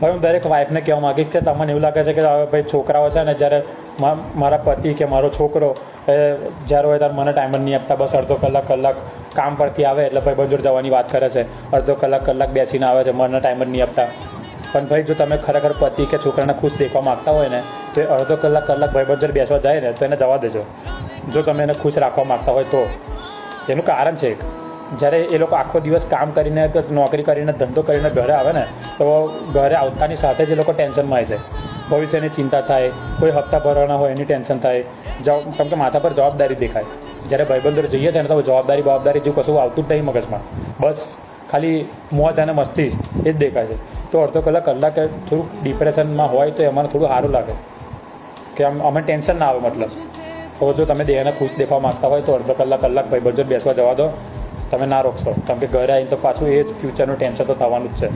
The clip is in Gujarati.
ભાઈ હું દરેક વાઈફને કહેવા માગીશ કે તમને એવું લાગે છે કે હવે ભાઈ છોકરાઓ છે ને જ્યારે મારા પતિ કે મારો છોકરો જ્યારે હોય ત્યારે મને ટાઈમ જ નહીં આપતા, બસ અડધો કલાક કામ પરથી આવે એટલે ભાઈ બંધ જવાની વાત કરે છે, અડધો કલાક બેસીને આવે છે, મને ટાઈમ જ નહીં આપતા. પણ ભાઈ જો તમે ખરેખર પતિ કે છોકરાને ખુશ દેખવા માગતા હોય ને તો એ અડધો કલાક ભાઈબંધ બેસવા જાય ને તો એને જવા દેજો. જો તમે એને ખુશ રાખવા માગતા હોય તો એનું કારણ છે જ્યારે એ લોકો આખો દિવસ કામ કરીને નોકરી કરીને ધંધો કરીને ઘરે આવે ને તો ઘરે આવતાની સાથે જ એ લોકો ટેન્શનમાં આવે છે. ભવિષ્યની ચિંતા થાય, કોઈ હપ્તા ભરવાના હોય એની ટેન્શન થાય, કેમ કે માથા પર જવાબદારી દેખાય. જ્યારે ભાઈબંધો જઈએ છીએ ને તો જવાબદારી જેવું કશું આવતું જ નહીં મગજમાં, બસ ખાલી મોજ અને મસ્તી એ જ દેખાય છે. તો અડધો કલાક થોડુંક ડિપ્રેશનમાં હોય તો એમાં થોડું સારું લાગે કે અમે ટેન્શન ના આવે. મતલબ તો જો તમે દેહને ખુશ દેખવા માગતા હોય તો અડધો કલાક ભાઈબંધો બેસવા જવા દો, તમે ના રોકશો. કેમ કે ઘરે આવીને તો પાછું એ જ ફ્યુચરનું ટેન્શન તો થવાનું જ છે.